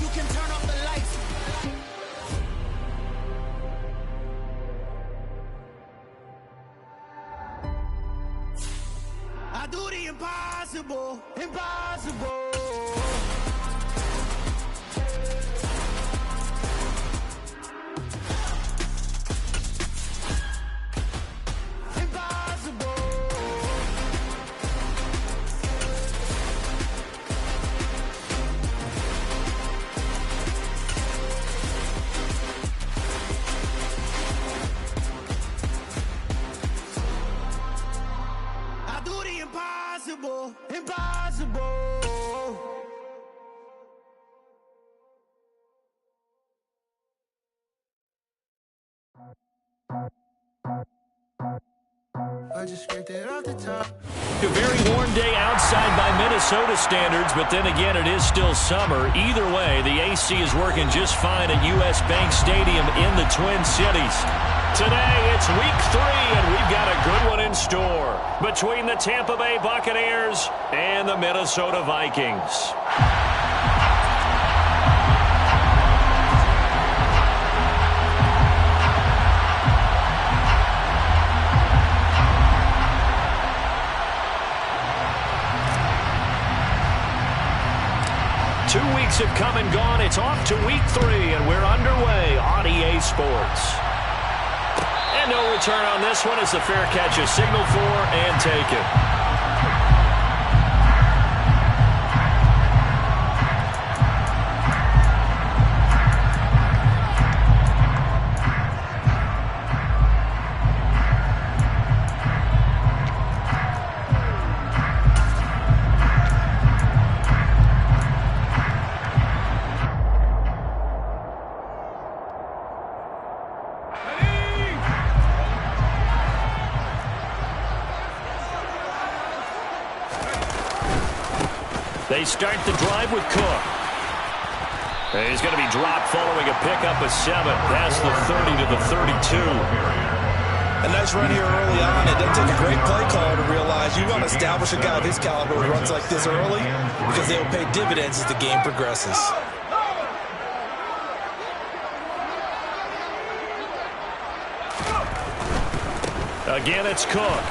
You can turn off the lights. I do the impossible, impossible. Impossible, impossible. I just scraped it off the top. A very warm day outside by Minnesota standards, but then again, it is still summer. Either way, the AC is working just fine at US Bank Stadium in the Twin Cities. Today, it's week 3, and we've got a good one in store between the Tampa Bay Buccaneers and the Minnesota Vikings. 2 weeks have come and gone. It's off to week 3, and we're underway on EA Sports. And no return on this one as the fair catch is signaled for and taken. They start the drive with Cook. And he's going to be dropped following a pickup of 7 past the 30 to the 32. A nice run here early on. It doesn't take a great play caller to realize you want to establish a guy of his caliber who runs like this early because they will pay dividends as the game progresses. Again, it's Cook.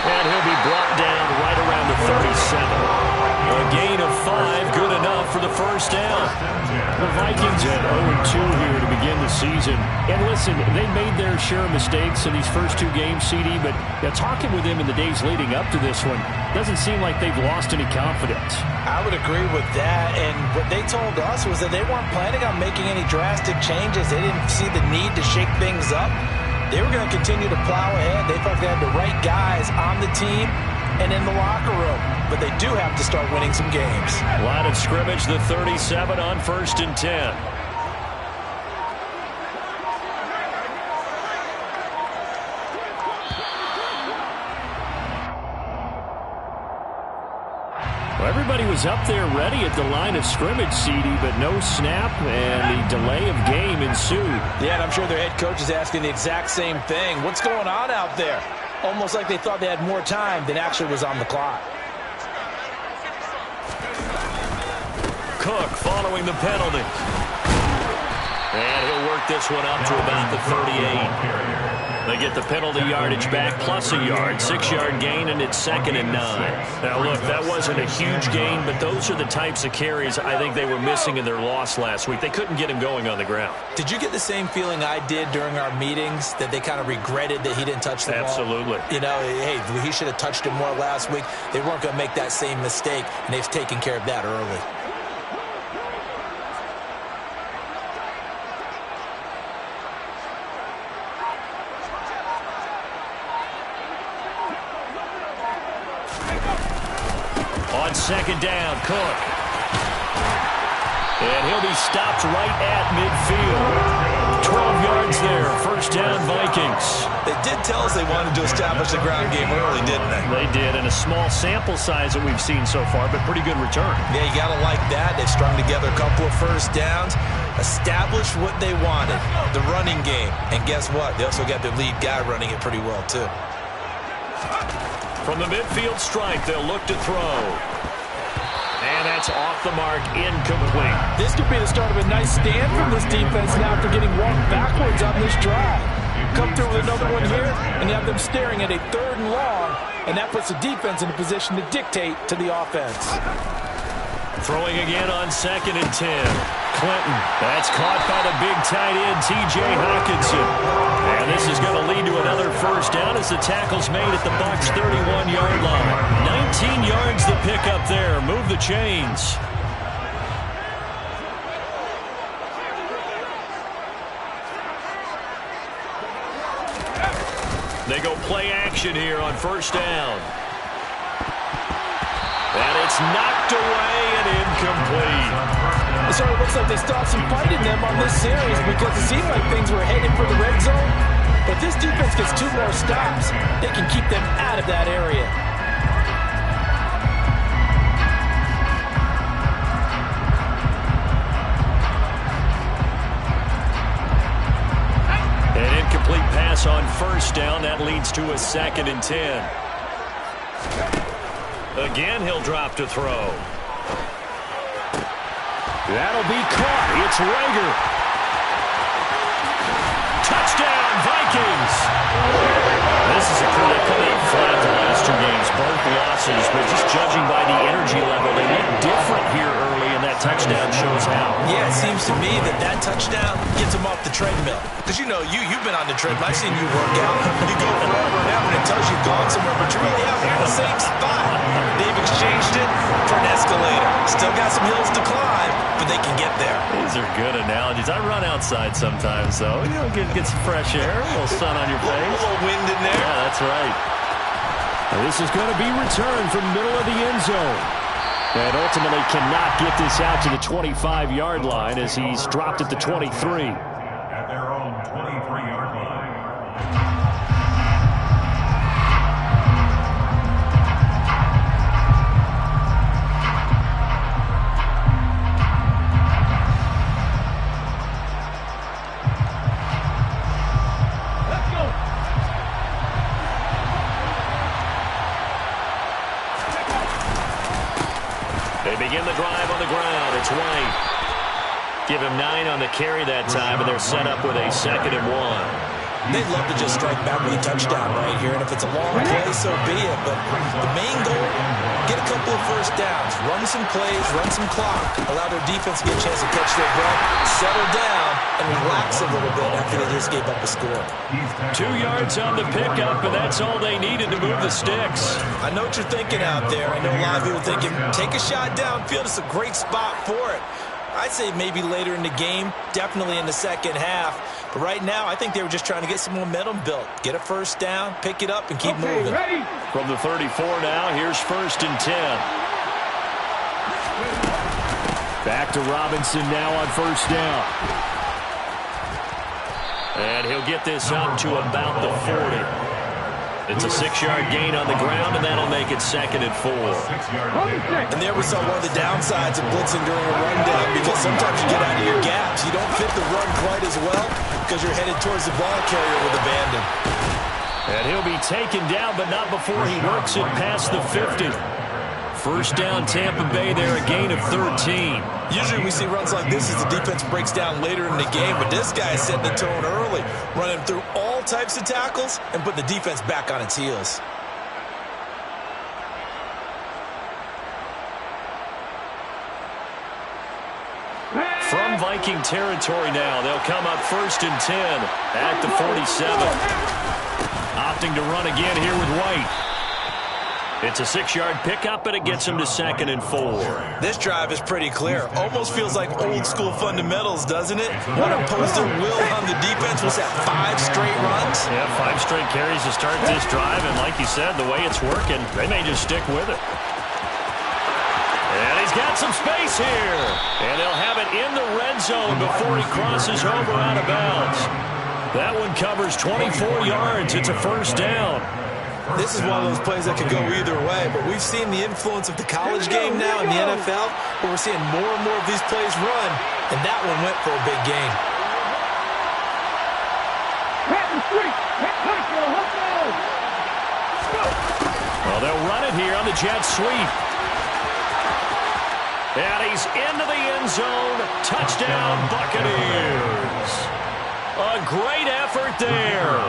And he'll be brought down right around the 37. A gain of 5, good enough for the first down. The Vikings at 0-2 here to begin the season. And listen, they made their share of mistakes in these first 2 games, CD, but talking with them in the days leading up to this one, doesn't seem like they've lost any confidence. I would agree with that, and what they told us was that they weren't planning on making any drastic changes. They didn't see the need to shake things up. They were going to continue to plow ahead. They thought they had the right guys on the team and in the locker room. But they do have to start winning some games. Line of scrimmage, the 37 on 1st and 10. Well, everybody was up there ready at the line of scrimmage, CD, but no snap, and the delay of game ensued. Yeah, and I'm sure their head coach is asking the exact same thing. What's going on out there? Almost like they thought they had more time than actually was on the clock. Cook following the penalty. And he'll work this one up to about the 38. They get the penalty yardage back plus a yard. 6-yard gain, and it's 2nd and 9. Now, look, that wasn't a huge gain, but those are the types of carries I think they were missing in their loss last week. They couldn't get him going on the ground. Did you get the same feeling I did during our meetings, that they kind of regretted that he didn't touch the ball? Absolutely. You know, hey, he should have touched it more last week. They weren't going to make that same mistake, and they've taken care of that early. On 2nd down, Cook. And he'll be stopped right at midfield. 12 yards there, 1st down Vikings. They did tell us they wanted to establish the ground game early, didn't they? They did, and a small sample size that we've seen so far, but pretty good return. Yeah, you got to like that. They've strung together a couple of 1st downs, established what they wanted, the running game. And guess what? They also got their lead guy running it pretty well, too. From the midfield stripe, they'll look to throw. And that's off the mark, incomplete. This could be the start of a nice stand from this defense now after getting walked backwards on this drive. Come through with another one here, and you have them staring at a 3rd and long, and that puts the defense in a position to dictate to the offense. Throwing again on 2nd and 10. Clinton, that's caught by the big tight end, T.J. Hawkinson. And this is going to lead to another first down as the tackle's made at the Bucs' 31-yard line. 19 yards to pick up there. Move the chains. They go play action here on first down. And it's knocked away and incomplete. It sort of looks like they stopped some fight in them on this series because it seemed like things were headed for the red zone. But this defense gets 2 more stops. They can keep them out of that area. An incomplete pass on first down. That leads to a 2nd and 10. Again, he'll drop to throw. That'll be caught. It's Rager. Touchdown, Vikings. This is a crew that come out flat the last 2 games. Both losses, but just judging by the energy level, they look different here early, and that touchdown shows how. Yeah, it seems to me that touchdown gets them off the treadmill. Because, you know, you've been on the treadmill. I've seen you work out. You go forever and ever, and it tells you you've gone somewhere, but you really haven't in the same spot. They've exchanged it for an escalator. Still got some hills to climb, but they can get there. These are good analogies. I run outside sometimes, though. You know, get some fresh air, a little sun on your face. A little wind in there. Yeah, that's right. Now, this is going to be returned from middle of the end zone. And ultimately cannot get this out to the 25-yard line as he's dropped at the 23. At their own 23-yard line. They begin the drive on the ground. It's White. Give him 9 on the carry that time, and they're set up with a 2nd and 1. They'd love to just strike back with a touchdown right here, and if it's a long play, so be it. But the main goal, get a couple of first downs, run some plays, run some clock, allow their defense to get a chance to catch their breath, settle down, and relax a little bit after they just gave up a score. 2 yards on the pickup, and that's all they needed to move the sticks. I know what you're thinking out there. I know a lot of people thinking, take a shot downfield. It's a great spot for it. I'd say maybe later in the game, definitely in the second half. But right now, I think they were just trying to get some momentum built. Get a first down, pick it up, and keep moving. Ready? From the 34 now, here's 1st and 10. Back to Robinson now on first down. And he'll get this up to about the 40. It's a 6-yard gain on the ground, and that'll make it 2nd and 4. And there we saw one of the downsides of blitzing during a rundown, because sometimes you get out of your gaps. You don't fit the run quite as well because you're headed towards the ball carrier with abandon. And he'll be taken down, but not before he works it past the 50. First down, Tampa Bay there, a gain of 13. Usually we see runs like this as the defense breaks down later in the game, but this guy is setting the tone early, running through all types of tackles and putting the defense back on its heels. From Viking territory now, they'll come up 1st and 10 at the 47. Opting to run again here with White. It's a 6-yard pickup, and it gets him to 2nd and 4. This drive is pretty clear. Almost feels like old-school fundamentals, doesn't it? One opposed their will on the defense. Was that 5 straight runs? Yeah, 5 straight carries to start this drive, and like you said, the way it's working, they may just stick with it. And he's got some space here. And they'll have it in the red zone before he crosses over out of bounds. That one covers 24 yards. It's a first down. This is one of those plays that could go either way, but we've seen the influence of the college game now in the NFL, where we're seeing more and more of these plays run, and that one went for a big gain. Well, they'll run it here on the jet sweep. And he's into the end zone. Touchdown, Buccaneers. A great effort there.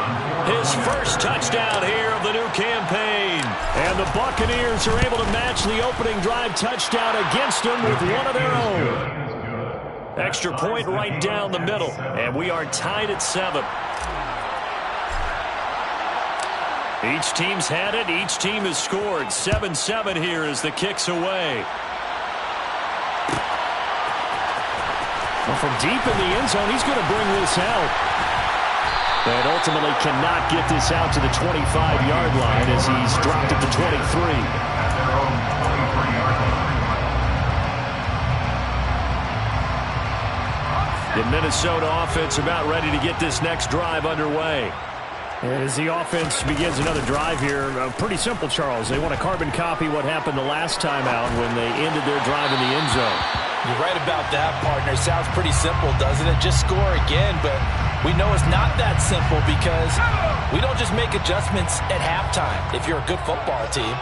His first touchdown here of the new campaign. And the Buccaneers are able to match the opening drive touchdown against them with one of their own. Extra point right down the middle. And we are tied at 7. Each team's had it. Each team has scored. 7-7 here as the kick's away. Well, from deep in the end zone, he's going to bring this out. But ultimately cannot get this out to the 25-yard line as he's dropped at the 23. The Minnesota offense about ready to get this next drive underway. As the offense begins another drive here, pretty simple, Charles. They want to carbon copy what happened the last time out when they ended their drive in the end zone. You're right about that, partner. Sounds pretty simple, doesn't it? Just score again, but we know it's not that simple because we don't just make adjustments at halftime if you're a good football team.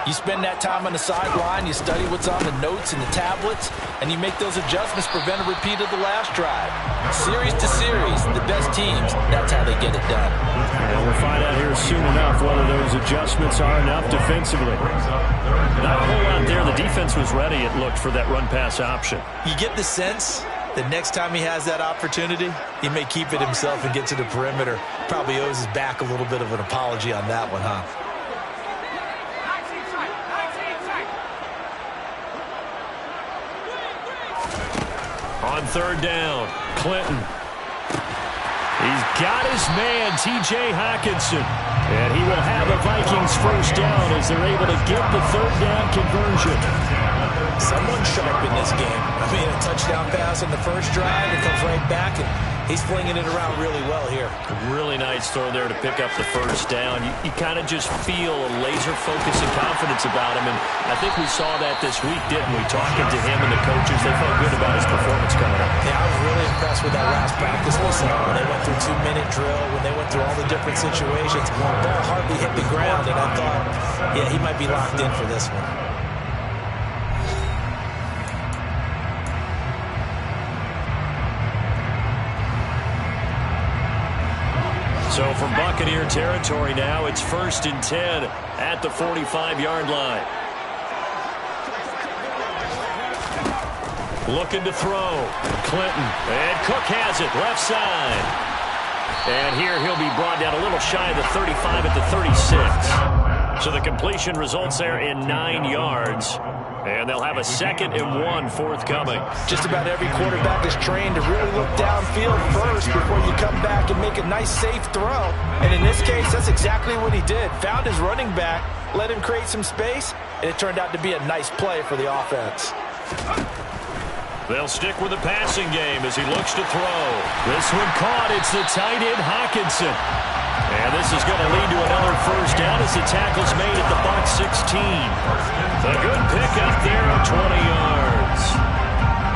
You spend that time on the sideline, you study what's on the notes and the tablets, and you make those adjustments, prevent a repeat of the last drive. Series to series, the best teams, that's how they get it done. And we'll find out here soon enough whether those adjustments are enough defensively. Not a whole lot there. The defense was ready, it looked, for that run-pass option. You get the sense that next time he has that opportunity, he may keep it himself and get to the perimeter. Probably owes his back a little bit of an apology on that one, huh? On third down, Clinton. He's got his man, T.J. Hockenson. And he will have a Vikings first down as they're able to get the third down conversion. Someone sharp in this game. I mean, a touchdown pass on the first drive, it comes right back, and he's flinging it around really well here. Really nice throw there to pick up the first down. You kind of just feel a laser focus and confidence about him, and I think we saw that this week, didn't we? Talking to him and the coaches, they felt good about his performance coming up. Yeah, I was really impressed with that last practice we saw when they went through 2-minute drill, when they went through all the different situations. Ball hardly hit the ground, and I thought, yeah, he might be locked in for this one. So from Buccaneer territory now, it's 1st and 10 at the 45-yard line. Looking to throw. Clinton. And Cook has it. Left side. And here he'll be brought down a little shy of the 35 at the 36. So the completion results there in 9 yards. And they'll have a 2nd and 1 forthcoming. Just about every quarterback is trained to really look downfield first before you come back and make a nice, safe throw. And in this case, that's exactly what he did. Found his running back, let him create some space, and it turned out to be a nice play for the offense. They'll stick with the passing game as he looks to throw. This one caught. It's the tight end, Hockenson. And this is going to lead to another first down as the tackle's made at the Bucs 16. A good pickup there of 20 yards.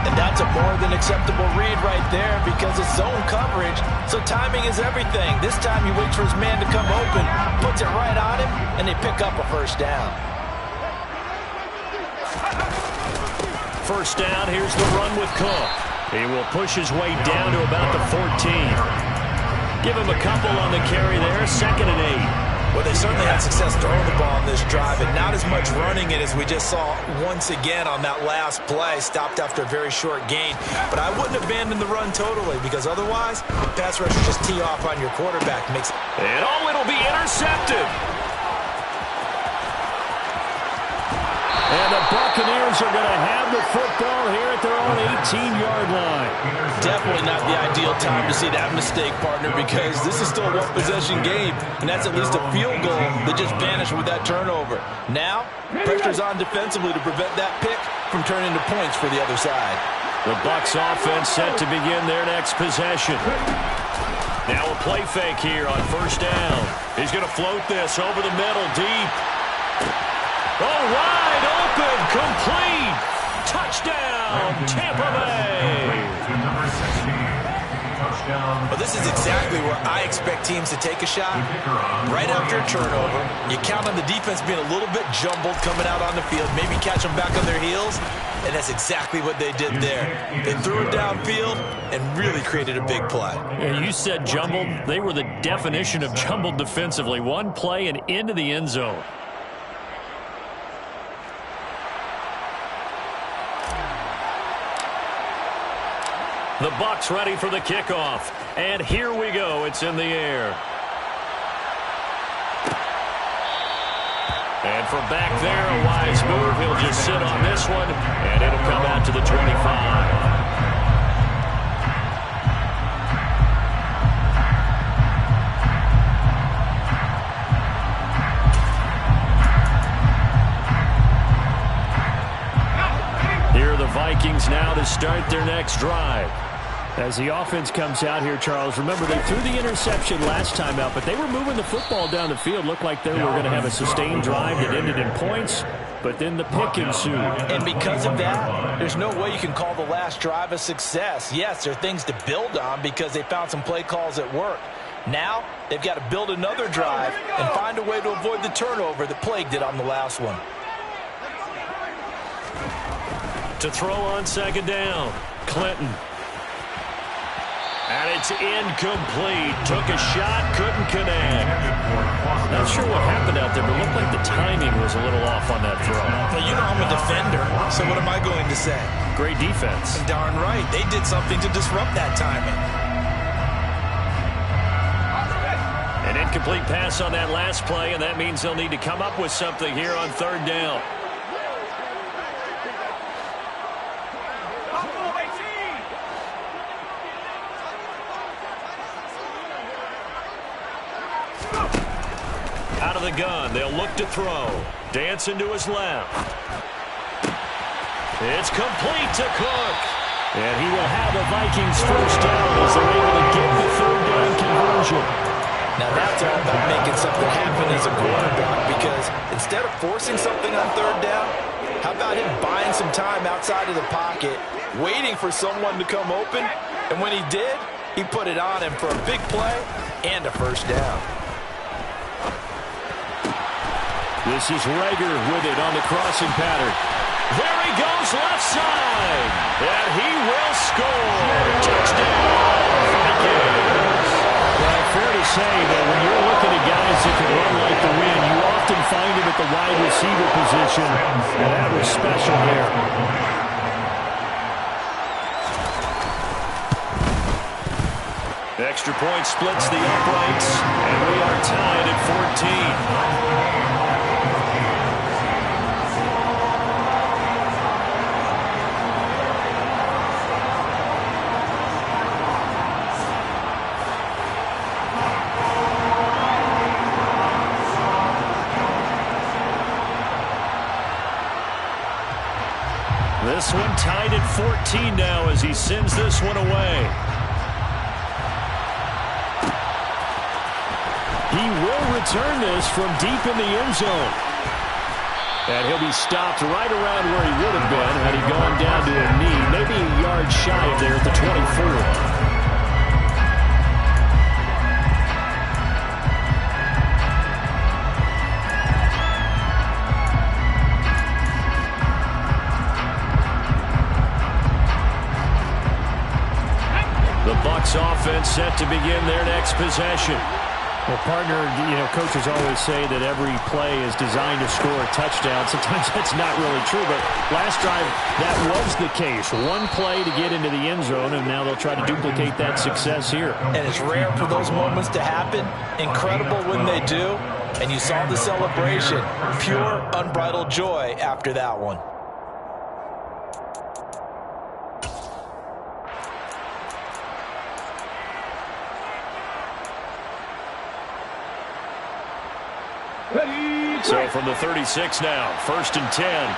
And that's a more than acceptable read right there because it's zone coverage, so timing is everything. This time he waits for his man to come open, puts it right on him, and they pick up a first down. First down, here's the run with Cook. He will push his way down to about the 14. Give him a couple on the carry there, 2nd and 8. Well, they certainly had success throwing the ball on this drive, and not as much running it as we just saw once again on that last play. Stopped after a very short gain. But I wouldn't abandon the run totally because otherwise, pass rushers just tee off on your quarterback. And it'll be intercepted. And the Buccaneers are going to have the football here at their own 18-yard line. Definitely not the ideal time to see that mistake, partner, because this is still a one-possession game, and that's at least a field goal that just vanished with that turnover. Now, pressure's on defensively to prevent that pick from turning into points for the other side. The Bucs offense set to begin their next possession. Now a play fake here on first down. He's going to float this over the middle, deep. Oh, wide open, complete. Touchdown, Tampa Bay. touchdown. Well, this is exactly where I expect teams to take a shot. Right after a turnover, you count on the defense being a little bit jumbled coming out on the field, maybe catch them back on their heels, and that's exactly what they did there. They threw it downfield and really created a big play. Yeah, you said jumbled. They were the definition of jumbled defensively. One play and into the end zone. The Bucs ready for the kickoff. And here we go. It's in the air. And from back there, a wise move. He'll just sit on this one, and it'll come out to the 25. Here are the Vikings now to start their next drive. As the offense comes out here, Charles, remember they threw the interception last time out, but they were moving the football down the field. Looked like they were going to have a sustained drive that ended in points, but then the pick ensued. And because of that, there's no way you can call the last drive a success. Yes, there are things to build on because they found some play calls that work. Now, they've got to build another drive and find a way to avoid the turnover that plagued it on the last one. To throw on second down, Clinton. And it's incomplete. Took a shot, couldn't connect. Not sure what happened out there, but it looked like the timing was a little off on that throw. Well, you know I'm a defender, so what am I going to say? Great defense. Darn right. They did something to disrupt that timing. An incomplete pass on that last play, and that means they'll need to come up with something here on third down. Out of the gun, they'll look to throw. Dancing to his left. It's complete to Cook. And he will have the Vikings first down as they're able to get the third down conversion. Now that's all about making something happen as a quarterback, because instead of forcing something on third down, how about him buying some time outside of the pocket, waiting for someone to come open, and when he did, he put it on him for a big play and a first down. This is Rager with it on the crossing pattern. There he goes, left side. And he will score. Touchdown, Vikings. Well, fair to say that when you're looking at guys that can run like the wind, you often find him at the wide receiver position. And that was special there. Extra point splits the uprights, and we are tied at 14. This one tied at 14 now as he sends this one away. He will return this from deep in the end zone. And he'll be stopped right around where he would have been had he gone down to a knee, maybe a yard shy of there at the 24. The Bucs offense set to begin their next possession. Well, partner, coaches always say that every play is designed to score a touchdown. Sometimes that's not really true, but last drive, that was the case. One play to get into the end zone, and now they'll try to duplicate that success here. And it's rare for those moments to happen. Incredible when they do. And you saw the celebration. Pure, unbridled joy after that one. So from the 36 now, 1st and 10.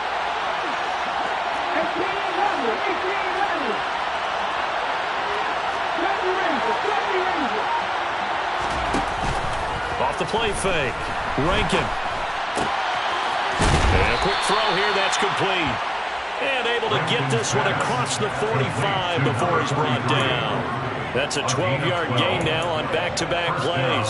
Off the play fake. Rankin. And a quick throw here, that's complete. And able to get this one across the 45 before he's brought down. That's a 12-yard gain now on back-to-back plays.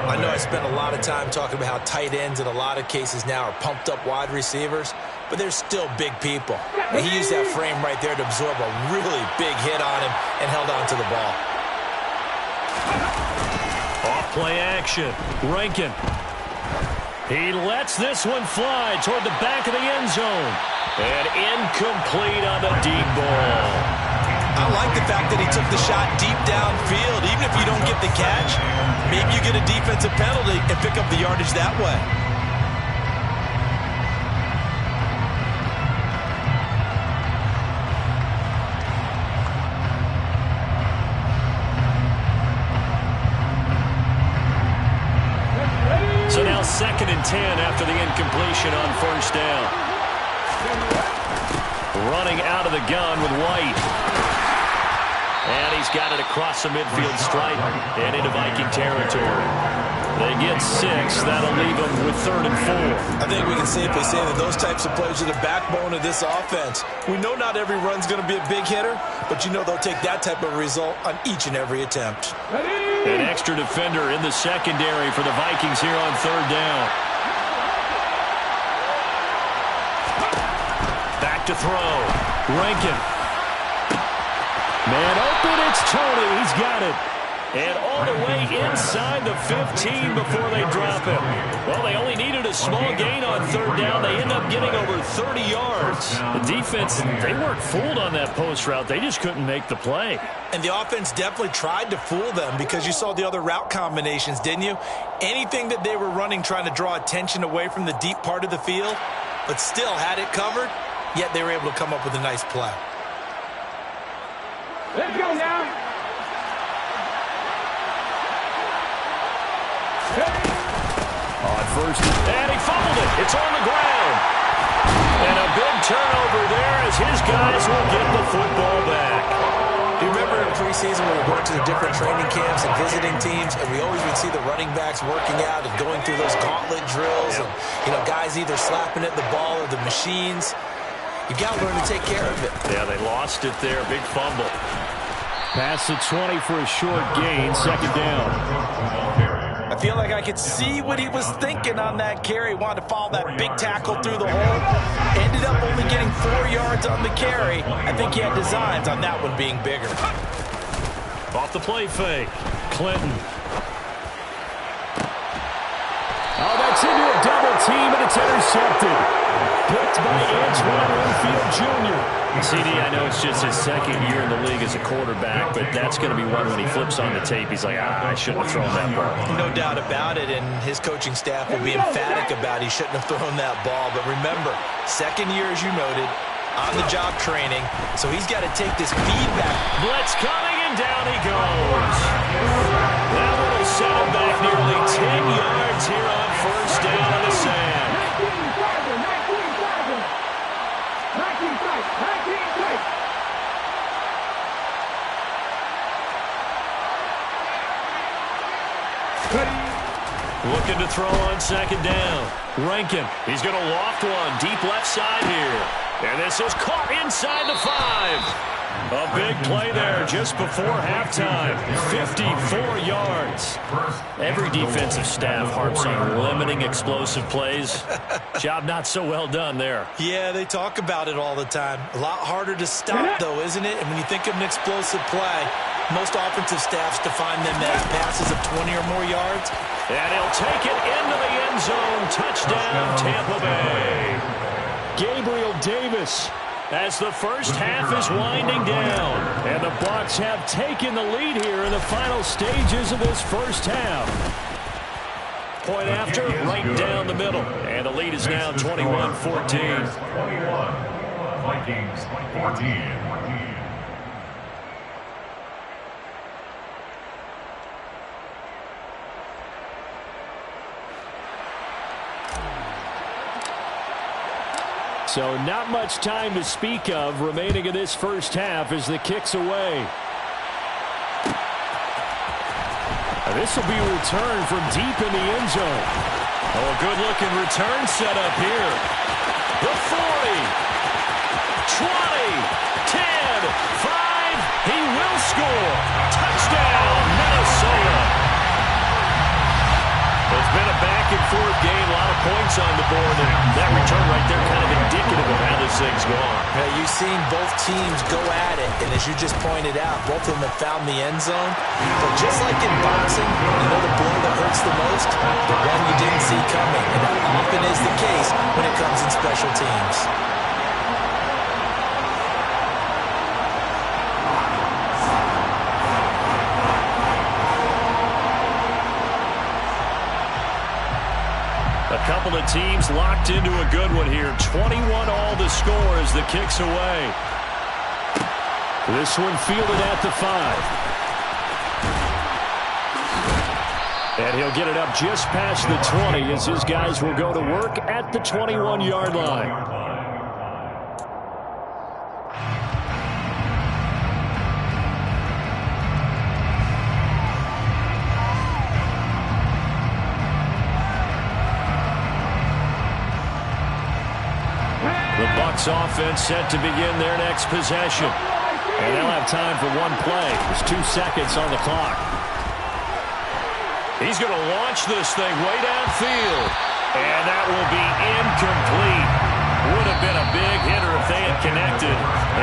I know I spent a lot of time talking about how tight ends in a lot of cases now are pumped-up wide receivers, but they're still big people. And he used that frame right there to absorb a really big hit on him and held on to the ball. Off-play action. Rankin. He lets this one fly toward the back of the end zone. And incomplete on the deep ball. I like the fact that he took the shot deep downfield. Even if you don't get the catch, maybe you get a defensive penalty and pick up the yardage that way. So now 2nd and 10 after the incompletion on first down. Running out of the gun with White. And he's got it across the midfield stripe and into Viking territory. They get 6. That'll leave them with 3rd and 4. I think we can safely say that those types of plays are the backbone of this offense. We know not every run's going to be a big hitter, but you know they'll take that type of result on each and every attempt. An extra defender in the secondary for the Vikings here on 3rd down. Back to throw. Rankin. Man open, it's Tony. He's got it. And all the way inside the 15 before they drop him. Well, they only needed a small gain on 3rd down. They end up getting over 30 yards. The defense, they weren't fooled on that post route. They just couldn't make the play. And the offense definitely tried to fool them because you saw the other route combinations, didn't you? Anything that they were running trying to draw attention away from the deep part of the field, but still had it covered, yet they were able to come up with a nice play. Let's go now. On first, and he fumbled it. It's on the ground. And a big turnover there as his guys will get the football back. Do you remember in preseason when we were going to the different training camps and visiting teams, and we always would see the running backs working out and going through those gauntlet drills, and guys either slapping at the ball or the machines. You got to learn to take care of it. Yeah, they lost it there. Big fumble. Past the 20 for a short gain. 2nd down. I feel like I could see what he was thinking on that carry. Wanted to follow that big tackle through the hole. Ended up only getting 4 yards on the carry. I think he had designs on that one being bigger. Off the play fake. Clinton. Oh, that's into a double team, and it's intercepted. Picked by Antoine Winfield Jr. CD, I know it's just his 2nd year in the league as a quarterback, but that's going to be one when he flips on the tape. He's like, I shouldn't have thrown that ball. No doubt about it, and his coaching staff will be emphatic about he shouldn't have thrown that ball. But remember, 2nd year, as you noted, on-the-job training, so he's got to take this feedback. Blitz coming, and down he goes. That one will set him back nearly 10 yards here on first down in the sand. Looking to throw on 2nd down. Rankin, he's going to loft one deep left side here. And this is caught inside the 5. A big play there just before halftime. 54 yards. Every defensive staff harps on limiting explosive plays. Job not so well done there. Yeah, they talk about it all the time. A lot harder to stop, though, isn't it? And when you think of an explosive play, most offensive staffs define them as passes of 20 or more yards. And he'll take it into the end zone. Touchdown, Tampa Bay. Gabriel Davis as the first half is winding down. And the Bucs have taken the lead here in the final stages of this first half. Point after, right down the middle. And the lead is now 21-14. 21, Vikings 14. So not much time to speak of remaining in this first half as the kick's away. This will be a return from deep in the end zone. Oh, a good-looking return set up here. The 40. It's been a back-and-forth game, a lot of points on the board, and that return right there kind of indicative of how this thing's gone. Yeah, you've seen both teams go at it, and as you just pointed out, both of them have found the end zone. But just like in boxing, you know the blow that hurts the most? The one you didn't see coming, and that often is the case when it comes in special teams. A couple of teams locked into a good one here. 21 all the score as the kick's away. This one fielded at the 5. And he'll get it up just past the 20 as his guys will go to work at the 21-yard line. Offense set to begin their next possession. And they'll have time for one play. There's 2 seconds on the clock. He's going to launch this thing way downfield. And that will be incomplete. Would have been a big hitter if they had connected.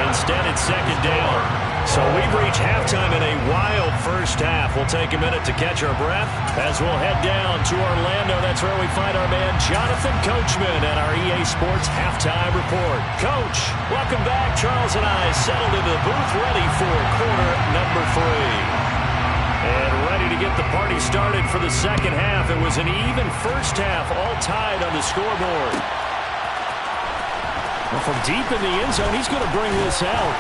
Instead, it's second down. So we've reached halftime in a wild first half. We'll take a minute to catch our breath as we'll head down to Orlando. That's where we find our man Jonathan Coachman and our EA Sports Halftime Report. Coach, welcome back. Charles and I settled into the booth ready for quarter number 3. And ready to get the party started for the second half. It was an even first half, all tied on the scoreboard. Well, from deep in the end zone, he's going to bring this out.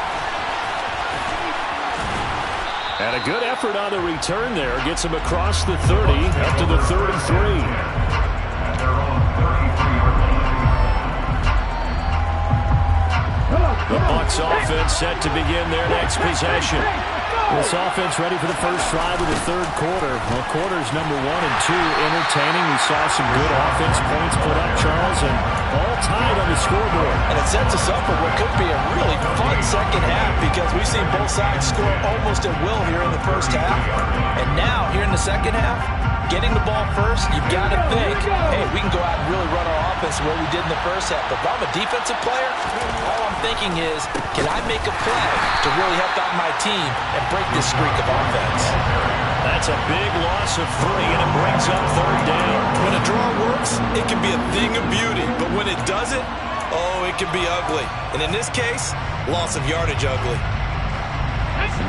And a good effort on the return there. Gets him across the 30 up to the 33. The Bucs offense set to begin their next possession. This offense ready for the first drive of the third quarter. Well, quarters number 1 and 2 entertaining. We saw some good offense points put up, Charles, and all tied on the scoreboard. And it sets us up for what could be a really fun second half because we've seen both sides score almost at will here in the first half. And now, here in the second half, getting the ball first, you've got to think, hey, we can go out and really run our offense the way we did in the first half. But if I'm a defensive player, all I'm thinking is, can I make a play to really help out my team and break this streak of offense? That's a big loss of 3, and it brings up third down. When a draw works, it can be a thing of beauty. But when it doesn't, oh, it can be ugly. And in this case, loss of yardage ugly.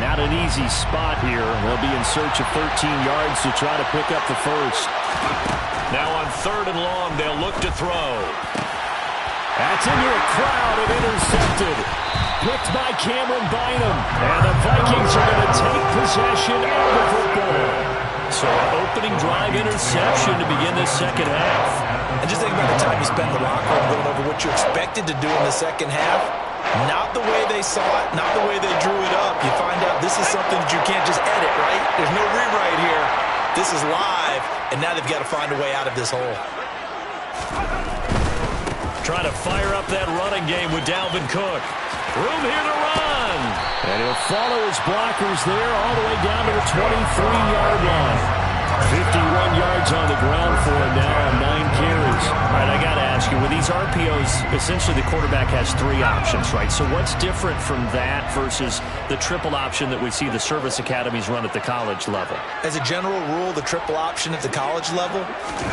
Not an easy spot here. They'll be in search of 13 yards to try to pick up the first. Now on 3rd and long, they'll look to throw. That's into a crowd and intercepted. Picked by Cameron Bynum. And the Vikings are going to take possession of the football. So an opening drive interception to begin this second half. And just think about the time you spent in the locker room going over what you expected to do in the second half. Not the way they saw it, not the way they drew it up. You find out this is something that you can't just edit, right? There's no rewrite here. This is live, and now they've got to find a way out of this hole. Trying to fire up that running game with Dalvin Cook. Room here to run. And he'll follow his blockers there all the way down to the 23-yard line. 51 yards on the ground for him now on 9 carries. All right, I got to ask you, with these RPOs, essentially the quarterback has 3 options, right? So what's different from that versus the triple option that we see the service academies run at the college level? As a general rule, the triple option at the college level,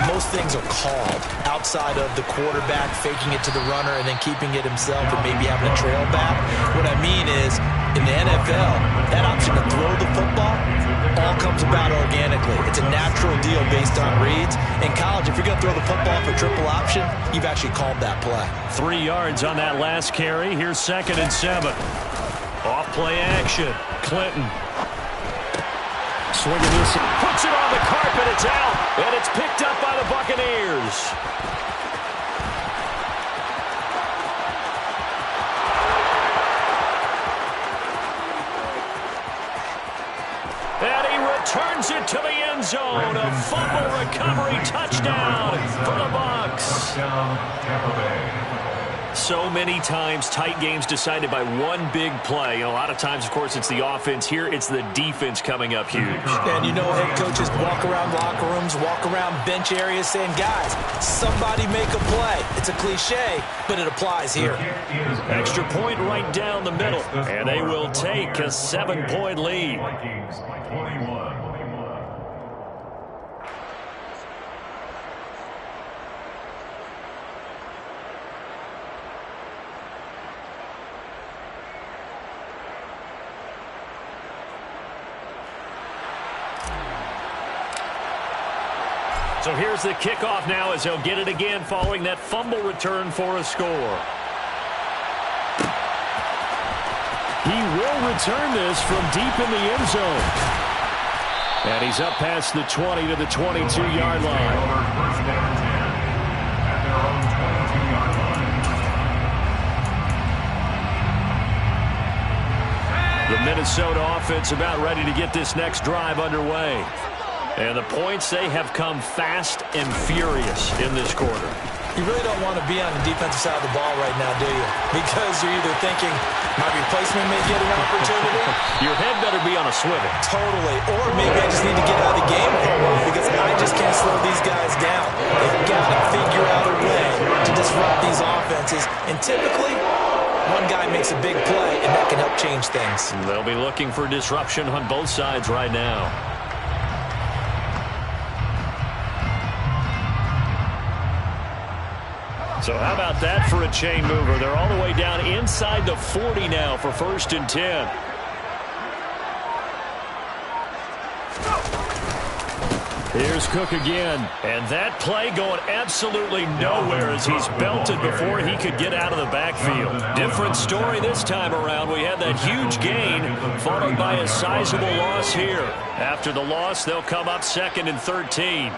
most things are called outside of the quarterback faking it to the runner and then keeping it himself and maybe having a trail back. What I mean is, in the NFL, that option to throw the football all comes about organically. It's a natural deal based on reads. In college, if you're going to throw the football for triple option, you've actually called that play. 3 yards on that last carry. Here's 2nd and 7. Off play action. Clinton. Swinging this. Puts it on the carpet. It's out. And it's picked up by the Buccaneers. And he returns it to the end zone. A fumble recovery touchdown for the Bucs. so many times tight games decided by one big play. A lot of times, of course, it's the offense. Here, it's the defense coming up huge. And you know, head coaches walk around locker rooms, walk around bench areas saying, guys, somebody make a play. It's a cliche, but it applies here. Extra point right down the middle. And they will take a 7-point lead. Vikings by 21. So here's the kickoff now as he'll get it again following that fumble return for a score. He will return this from deep in the end zone. And he's up past the 20 to the 22-yard line. First down 10 at their own 22-yard line. The Minnesota offense about ready to get this next drive underway. And the points, they have come fast and furious in this quarter. You really don't want to be on the defensive side of the ball right now, do you? Because you're either thinking, my replacement may get an opportunity. Your head better be on a swivel. Totally. Or maybe I just need to get out of the game for a while because I just can't slow these guys down. They've got to figure out a way to disrupt these offenses. And typically, one guy makes a big play, and that can help change things. They'll be looking for disruption on both sides right now. So how about that for a chain mover? They're all the way down inside the 40 now for 1st and 10. Here's Cook again. And that play going absolutely nowhere as he's belted before he could get out of the backfield. Different story this time around. We had that huge gain followed by a sizable loss here. After the loss, they'll come up 2nd and 13.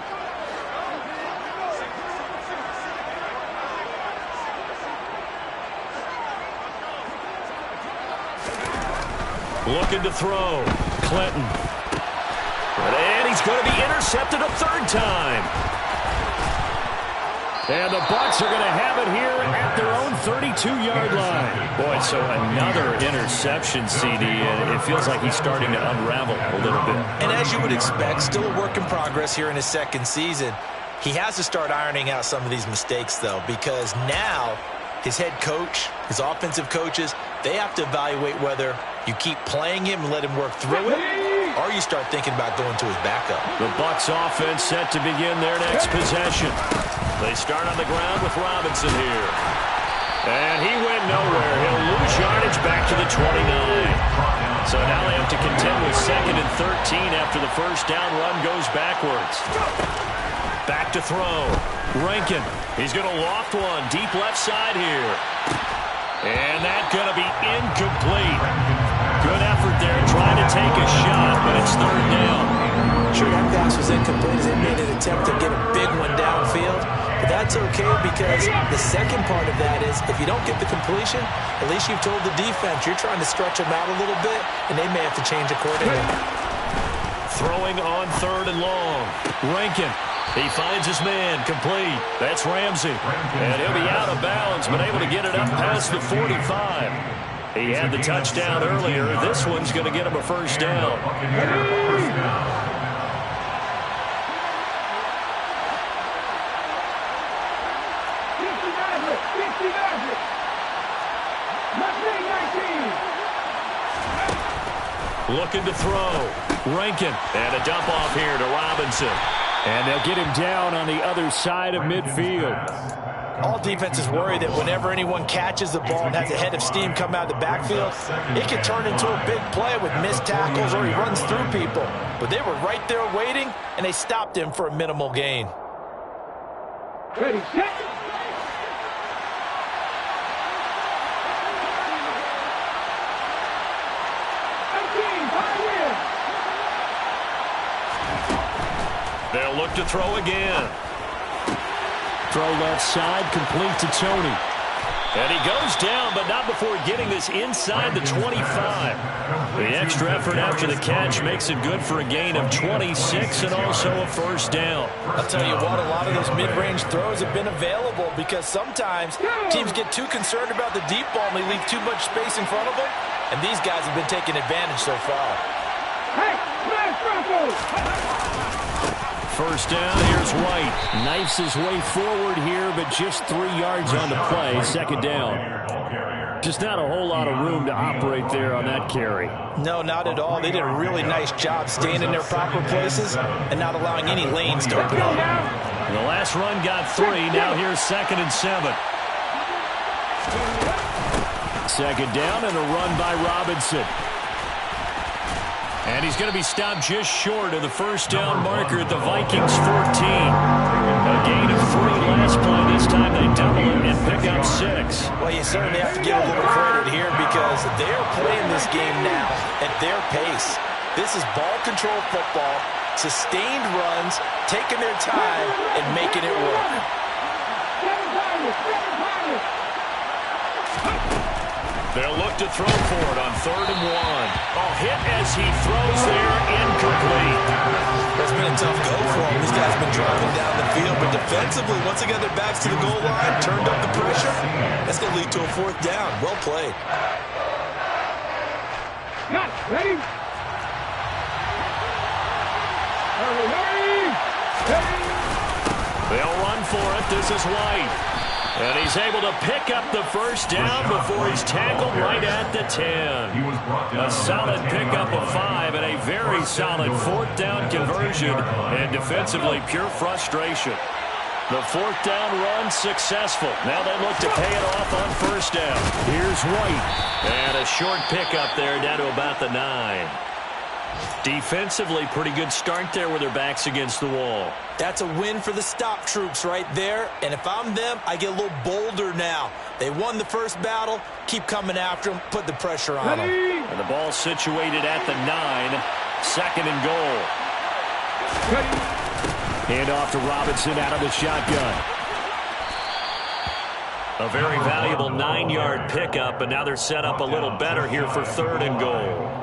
Looking to throw. Clinton. And he's going to be intercepted a 3rd time. And the Bucs are going to have it here at their own 32-yard line. Boy, so another interception, CD, and it feels like he's starting to unravel a little bit. And as you would expect, still a work in progress here in his 2nd season. He has to start ironing out some of these mistakes, though, because now his head coach, his offensive coaches, they have to evaluate whether you keep playing him and let him work through it, or you start thinking about going to his backup. The Bucs offense set to begin their next possession. They start on the ground with Robinson here. And he went nowhere. He'll lose yardage back to the 29. So now they have to contend with 2nd and 13 after the first down run goes backwards. Back to throw. Rankin. He's going to loft one deep left side here. And that's going to be incomplete. Good effort there trying to take a shot, but it's 3rd down. Sure, that pass was incomplete as they made an attempt to get a big one downfield. But that's okay because the second part of that is if you don't get the completion, at least you've told the defense you're trying to stretch them out a little bit, and they may have to change accordingly. Throwing on 3rd and long. Rankin. He finds his man complete. That's Ramsey. And he'll be out of bounds, but able to get it up past the 45. He had the touchdown earlier. This one's going to get him a 1st down. Looking to throw. Rankin. And a dump off here to Robinson. And they'll get him down on the other side of midfield. All defenses worry that whenever anyone catches the ball and has a head of steam come out of the backfield, it can turn into a big play with missed tackles or he runs through people. But they were right there waiting, and they stopped him for a minimal gain. Ready, set. They'll look to throw again. Throw left side, complete to Tony. And he goes down, but not before getting this inside the 25. The extra effort after the catch makes it good for a gain of 26 and also a first down. I'll tell you what, a lot of those mid-range throws have been available because sometimes teams get too concerned about the deep ball and they leave too much space in front of them, and these guys have been taking advantage so far. Hey, smash Broncos! First down, here's White. Knifes his way forward here, but just 3 yards on the play. Second down. Just not a whole lot of room to operate there on that carry. No, not at all. They did a really nice job staying in their proper places and not allowing any lanes to open up. The last run got 3. Now here's 2nd and 7. Second down and a run by Robinson. And he's going to be stopped just short of the first down marker at the Vikings 14. A gain of 3 last play. This time they double it and pick up 6. Well, you certainly have to give a little credit here because they're playing this game now at their pace. This is ball control football, sustained runs, taking their time and making it work. They'll look to throw for it on 3rd and 1. Hit as he throws there, incomplete. It's been a tough go for him. These guys have been driving down the field, but defensively, once they got their backs to the goal line, turned up the pressure, that's going to lead to a 4th down. Well played. Cut, ready? They'll run for it. This is White. And he's able to pick up the first down before he's tackled right at the 10. A solid pickup of 5 and a very solid 4th down conversion. And defensively, pure frustration. The 4th down run successful. Now they look to pay it off on first down. Here's White. And a short pickup there down to about the 9. Defensively, pretty good start there with their backs against the wall. That's a win for the stop troops right there. And if I'm them, I get a little bolder now. They won the first battle. Keep coming after them. Put the pressure on them. And the ball situated at the 9. 2nd and goal. Hand off to Robinson out of the shotgun. A very valuable 9-yard pickup, and now they're set up a little better here for 3rd and goal.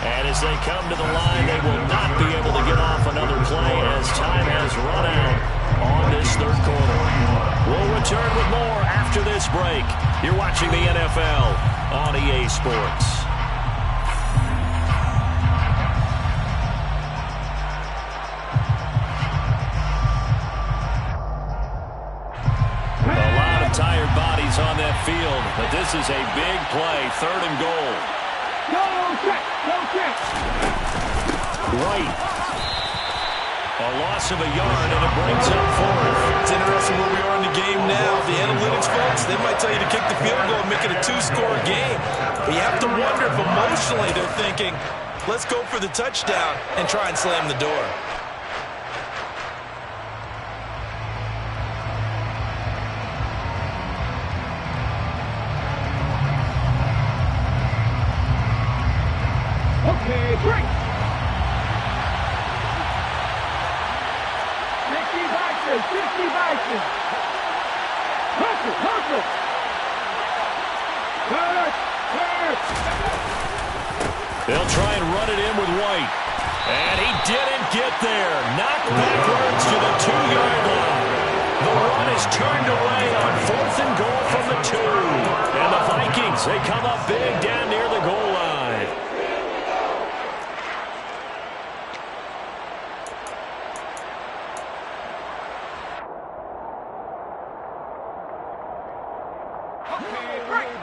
And as they come to the line, they will not be able to get off another play as time has run out on this 3rd quarter. We'll return with more after this break. You're watching the NFL on EA Sports. A lot of tired bodies on that field, but this is a big play, 3rd and goal. Right. A loss of a yard, and it brings up 4th. It's interesting where we are in the game now. The analytics folks, they might tell you to kick the field goal and make it a 2-score game. But you have to wonder if emotionally they're thinking, let's go for the touchdown and try and slam the door. Okay, break. 50 Vikings. Hustle. They'll try and run it in with White. And he didn't get there. Knocked backwards to the 2-yard line. The run is turned away on 4th and goal from the 2. And the Vikings, they come up big down near the goal line.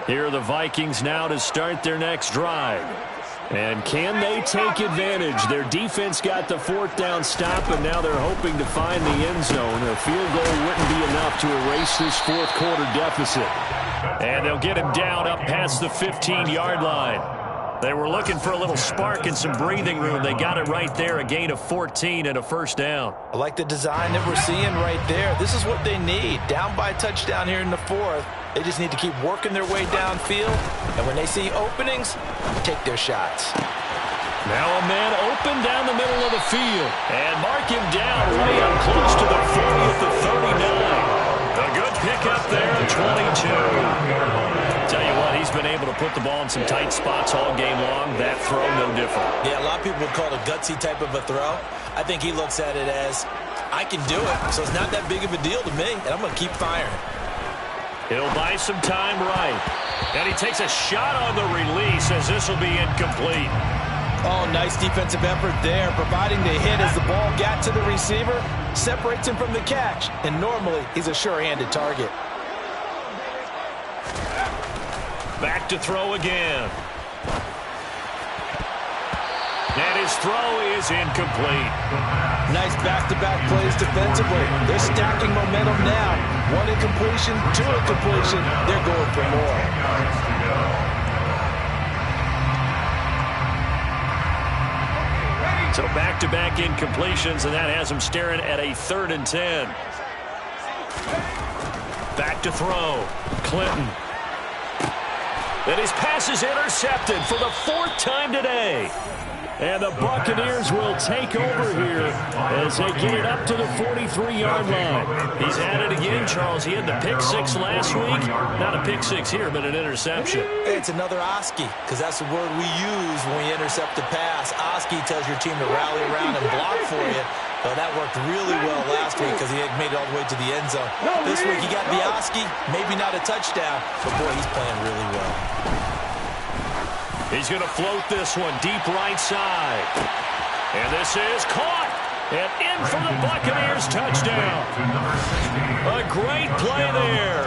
Here are the Vikings now to start their next drive. And can they take advantage? Their defense got the 4th down stop, and now they're hoping to find the end zone. A field goal wouldn't be enough to erase this 4th quarter deficit. And they'll get him down up past the 15-yard line. They were looking for a little spark and some breathing room. They got it right there, a gain of 14 and a first down. I like the design that we're seeing right there. This is what they need. Down by a touchdown here in the fourth. They just need to keep working their way downfield. And when they see openings, take their shots. Now a man open down the middle of the field. And mark him down way up close to the 40 at the 39. A good pickup there at 22. Tell you what, he's been able to put the ball in some tight spots all game long. That throw, no different. Yeah, a lot of people would call it a gutsy type of a throw. I think he looks at it as, I can do it, so it's not that big of a deal to me, and I'm going to keep firing. He'll buy some time right. And he takes a shot on the release as this will be incomplete. Oh, nice defensive effort there, providing the hit as the ball got to the receiver, separates him from the catch, and normally he's a sure-handed target. Back to throw again. And his throw is incomplete. Nice back-to-back plays defensively. They're stacking momentum now. One incompletion, two incompletion. They're going for more. So back-to-back incompletions, and that has him staring at a 3rd and 10. Back to throw. Clinton. And his pass is intercepted for the 4th time today. And the Buccaneers will take over here as they get it up to the 43-yard line. He's at it again, Charles. He had the pick 6 last week. Not a pick 6 here, but an interception. It's another Oski, because that's the word we use when we intercept a pass. Oski tells your team to rally around and block for you. Well, that worked really well last week because he had made it all the way to the end zone. This week he got the Oski, maybe not a touchdown, but boy, he's playing really well. He's going to float this one deep right side. And this is caught. And in for the Buccaneers touchdown. A great play there.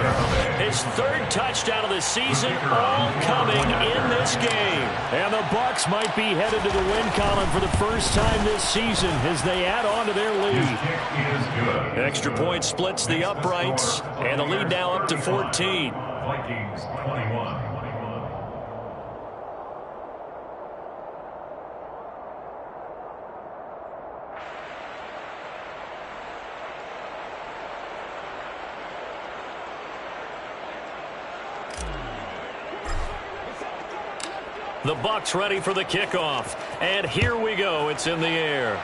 His 3rd touchdown of the season, all coming in this game. And the Bucs might be headed to the win column for the first time this season as they add on to their lead. Extra point splits the uprights. And the lead now up to 14. Vikings 21. The Bucs ready for the kickoff. And here we go. It's in the air.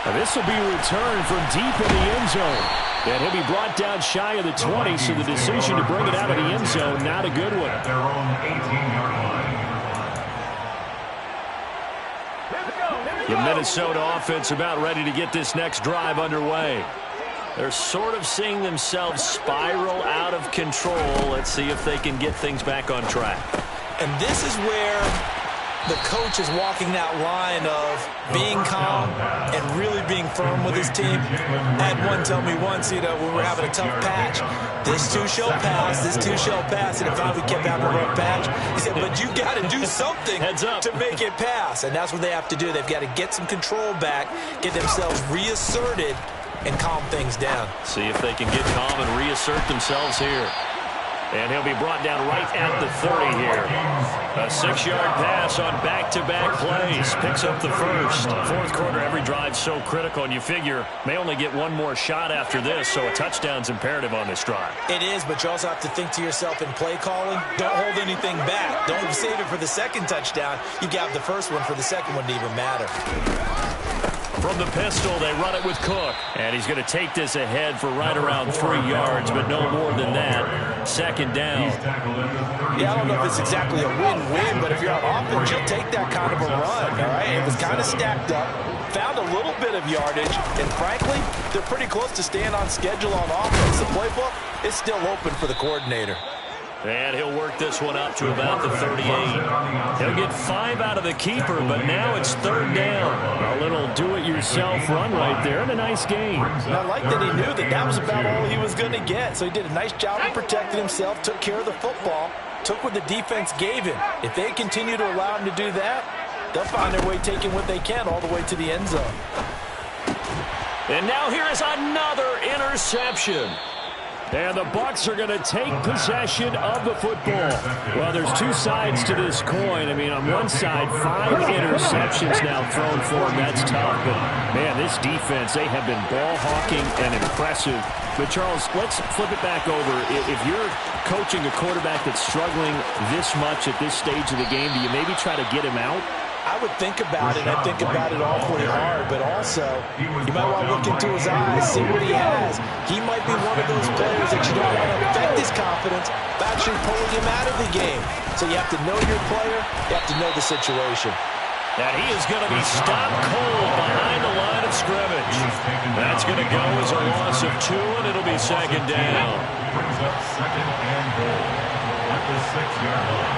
And this will be returned from deep in the end zone. And he'll be brought down shy of the 20, so the decision to bring it out of the end zone, not a good one. At their own 18-yard line. The Minnesota offense about ready to get this next drive underway. They're sort of seeing themselves spiral out of control. Let's see if they can get things back on track. And this is where the coach is walking that line of being calm and really being firm with his team. I had one tell me once, when we were having a tough patch, this too shall pass, this too shall pass, and if finally we kept having a rough patch, he said, but you got to do something to make it pass, and that's what they have to do. They've got to get some control back, get themselves reasserted, and calm things down. See if they can get calm and reassert themselves here. And he'll be brought down right at the 30 here. A 6-yard pass on back-to-back plays. Picks up the first. 4th quarter, every drive's so critical, and you figure may only get one more shot after this, so a touchdown's imperative on this drive. It is, but you also have to think to yourself in play calling, don't hold anything back. Don't save it for the 2nd touchdown. You got the first one for the 2nd one to even matter. From the pistol, they run it with Cook. And he's going to take this ahead for right around 3 yards, but no more than that. 2nd down. Yeah, I don't know if it's exactly a win-win, but if you're on offense, you'll take that kind of a run, all right? It was kind of stacked up, found a little bit of yardage, and frankly, they're pretty close to staying on schedule on offense. The playbook is still open for the coordinator. And he'll work this one out to about the 38. He'll get 5 out of the keeper, but now it's 3rd down. A little do-it-yourself run right there, and a nice gain. I like that he knew that that was about all he was going to get, so he did a nice job of protecting himself, took care of the football, took what the defense gave him. If they continue to allow him to do that, they'll find their way taking what they can all the way to the end zone. And now here is another interception. And the Bucs are going to take possession of the football. Well, there's two sides to this coin. I mean, on one side, 5 interceptions now thrown for them. That's tough. But, man, this defense, they have been ball hawking and impressive. But, Charles, let's flip it back over. If you're coaching a quarterback that's struggling this much at this stage of the game, do you maybe try to get him out? I would think about it. I think about it awfully hard, but also you might want to look into his eyes, see what he has. He might be one of those players that you don't want to affect his confidence by actually pulling him out of the game. So you have to know your player. You have to know the situation. And he is going to be stopped cold behind the line of scrimmage. That's going to go as a loss of 2, and it'll be second down. Brings up second and goal at the 6-yard line.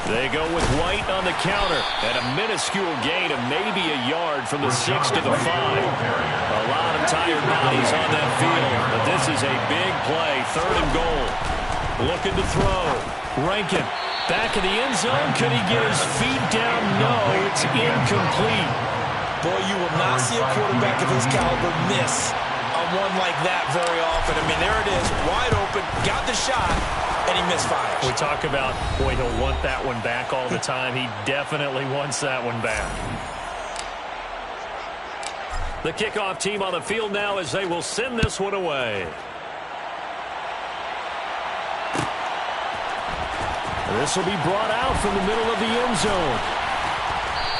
They go with White on the counter, and a minuscule gain of maybe a yard from the 6 to the 5. A lot of tired bodies on that field, but this is a big play, 3rd and goal. Looking to throw. Rankin back in the end zone. Could he get his feet down? No, it's incomplete. Boy, you will not see a quarterback of his caliber miss a one like that very often. I mean, there it is, wide open, got the shot, and he misfires. We talk about, boy, he'll want that one back all the time. He definitely wants that one back. The kickoff team on the field now as they will send this one away. This will be brought out from the middle of the end zone.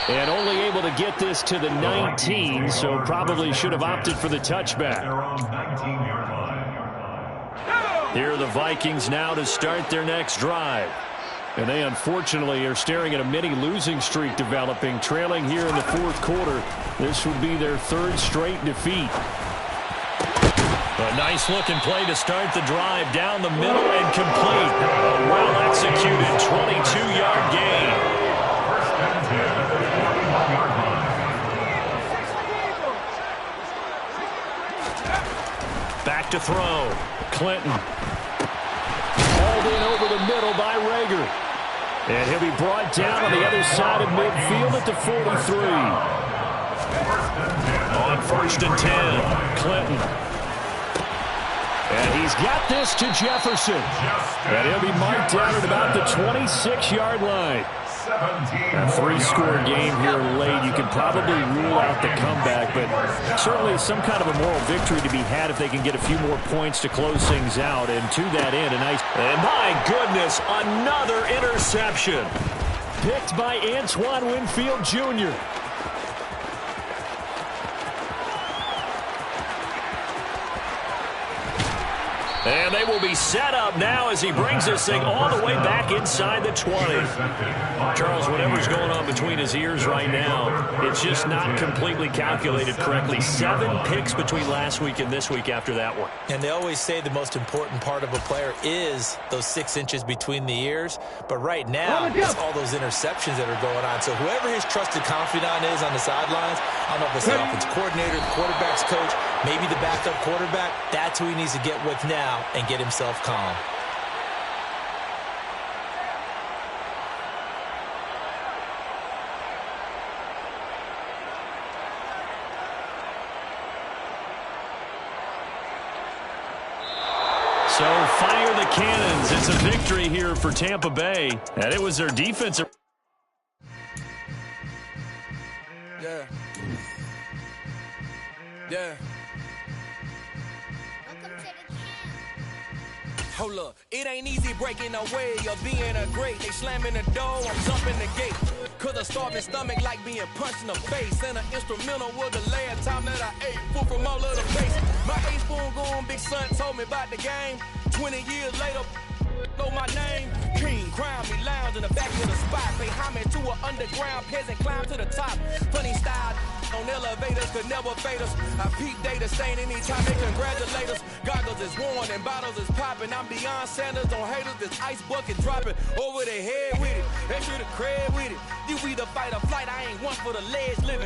And only able to get this to the 19, so probably should have opted for the touchback. Here are the Vikings now to start their next drive. And they unfortunately are staring at a mini losing streak developing, trailing here in the 4th quarter. This would be their 3rd straight defeat. A nice looking play to start the drive down the middle and complete. A well-executed 22-yard gain. Back to throw. Clinton. Hauled in over the middle by Rager. And he'll be brought down on the other side of midfield at the 43. On 1st and 10, Clinton. And he's got this to Jefferson. And he'll be marked down at about the 26-yard line. A 3-score game here late. You can probably rule out the comeback, but certainly some kind of a moral victory to be had if they can get a few more points to close things out. And to that end, a nice... And my goodness, another interception. Picked by Antoine Winfield Jr. And they will be set up now as he brings this thing all the way back inside the 20. Charles, whatever's going on between his ears right now, it's just not completely calculated correctly. 7 picks between last week and this week after that one. And they always say the most important part of a player is those 6 inches between the ears. But right now, it's all those interceptions that are going on. So whoever his trusted confidant is on the sidelines, I don't know if it's the offensive coordinator, the quarterback's coach, maybe the backup quarterback, that's who he needs to get with now and get himself calm. So fire the cannons. It's a victory here for Tampa Bay. And it was their defensive. Yeah. Yeah. Hold up, it ain't easy breaking away or being a great. They slamming the door, I'm jumping the gate. Cause a starving stomach like being punched in the face. And an instrumental was the last time that I ate food from all of the base. My 8-spoon going big son told me about the game. 20 years later, know my name. King, crown me, lounge in the back of the spot. Pay homage to an underground peasant, climb to the top. Funny style on elevators could never fade us. I peep data stain anytime they congratulate us. Goggles is worn and bottles is popping. I'm Deion Sanders on haters, this ice bucket dropping over their head with it. Extra the cred with it. You either fight or flight, I ain't one for the ledge living.